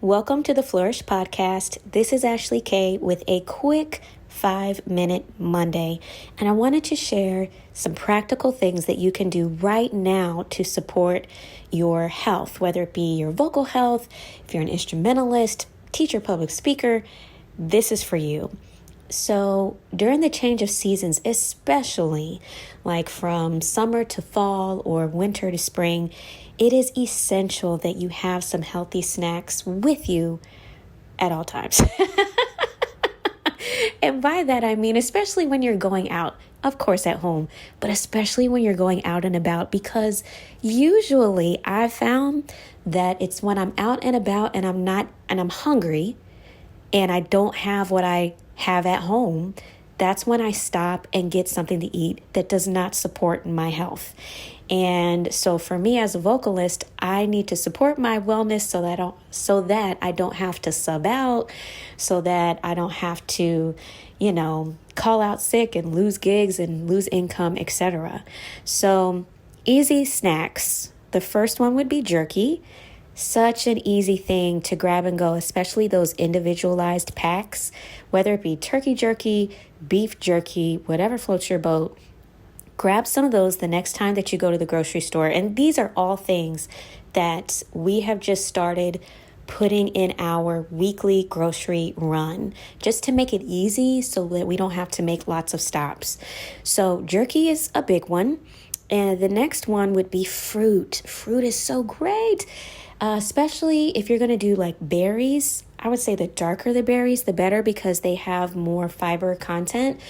Welcome to the Flourish Podcast. This is Ashley Kay with a quick 5-minute Monday, and I wanted to share some practical things that you can do right now to support your health, whether it be your vocal health, if you're an instrumentalist, teacher, public speaker, this is for you. So during the change of seasons, especially like from summer to fall or winter to spring, it is essential that you have some healthy snacks with you at all times. And by that, I mean, especially when you're going out, of course at home, but especially when you're going out and about, because usually I've found that it's when I'm out and about and I'm hungry and I don't have what I have at home, that's when I stop and get something to eat that does not support my health. And so for me as a vocalist, I need to support my wellness so that I don't have to sub out, so that I don't have to, call out sick and lose gigs and lose income, etc. So easy snacks. The first one would be jerky. Such an easy thing to grab and go, especially those individualized packs, whether it be turkey jerky, beef jerky, whatever floats your boat. Grab some of those the next time that you go to the grocery store. And these are all things that we have just started putting in our weekly grocery run, just to make it easy so that we don't have to make lots of stops. So jerky is a big one. And the next one would be fruit. Fruit is so great. Especially if you're going to do like berries. I would say the darker the berries, the better, because they have more fiber content.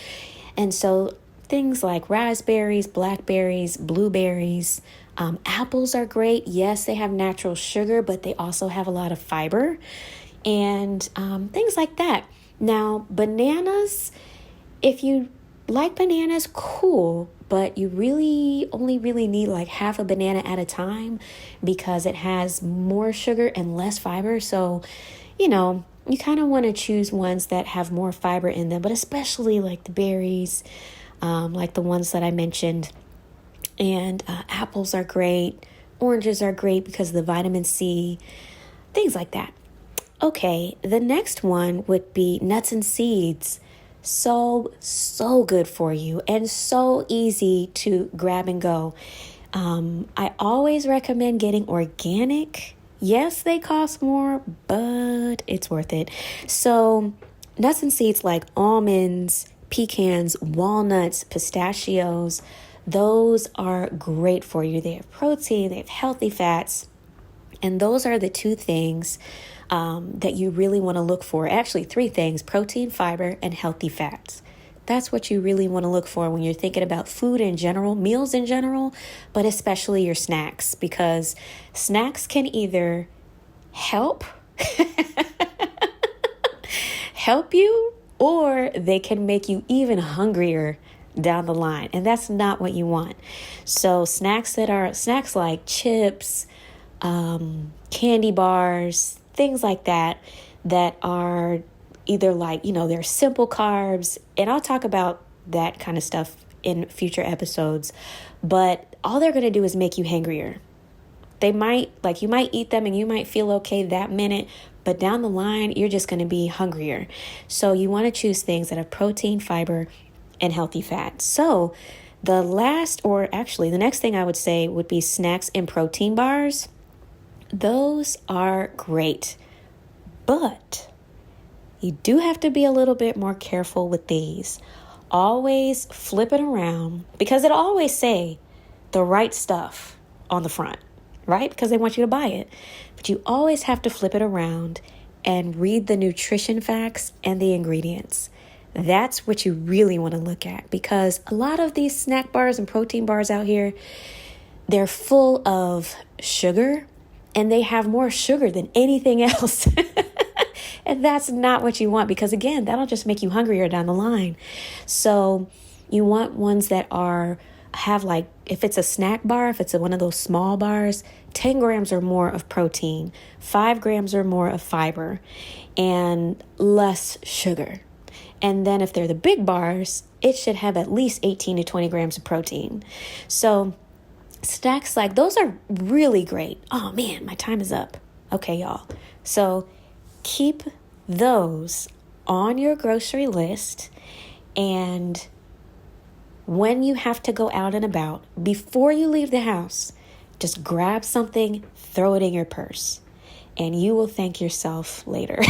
And so things like raspberries, blackberries, blueberries, apples are great. Yes, they have natural sugar, but they also have a lot of fiber and things like that. Now, bananas, if you like bananas, cool. But you only need like half a banana at a time because it has more sugar and less fiber. So, you kind of want to choose ones that have more fiber in them, but especially like the berries, like the ones that I mentioned. And apples are great. Oranges are great because of the vitamin C, things like that. Okay, the next one would be nuts and seeds. So good for you and so easy to grab and go. I always recommend getting organic. Yes, they cost more, but it's worth it. So nuts and seeds like almonds, pecans, walnuts, pistachios, those are great for you. They have protein, they have healthy fats, and those are the two things that you really want to look for. Actually, three things: protein, fiber, and healthy fats. That's what you really want to look for when you're thinking about food in general, meals in general, but especially your snacks, because snacks can either help you, or they can make you even hungrier down the line. And that's not what you want. So snacks like chips, candy bars, things like that are either like, they're simple carbs. And I'll talk about that kind of stuff in future episodes. But all they're going to do is make you hungrier. You might eat them and you might feel okay that minute, but down the line, you're just going to be hungrier. So you want to choose things that have protein, fiber, and healthy fat. So the next thing I would say would be snacks and protein bars. Those are great, but you do have to be a little bit more careful with these. Always flip it around, because it'll always say the right stuff on the front, right? Because they want you to buy it. But you always have to flip it around and read the nutrition facts and the ingredients. That's what you really want to look at, because a lot of these snack bars and protein bars out here, they're full of sugar, and they have more sugar than anything else. And that's not what you want, because again, that'll just make you hungrier down the line. So you want ones that have like, if it's a snack bar, if it's one of those small bars, 10 grams or more of protein, 5 grams or more of fiber, and less sugar. And then if they're the big bars, it should have at least 18 to 20 grams of protein. So snacks like those are really great. Oh man, my time is up. Okay, y'all. So keep those on your grocery list. And when you have to go out and about, before you leave the house, just grab something, throw it in your purse, and you will thank yourself later.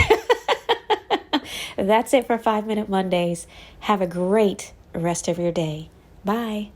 That's it for 5 Minute Mondays. Have a great rest of your day. Bye.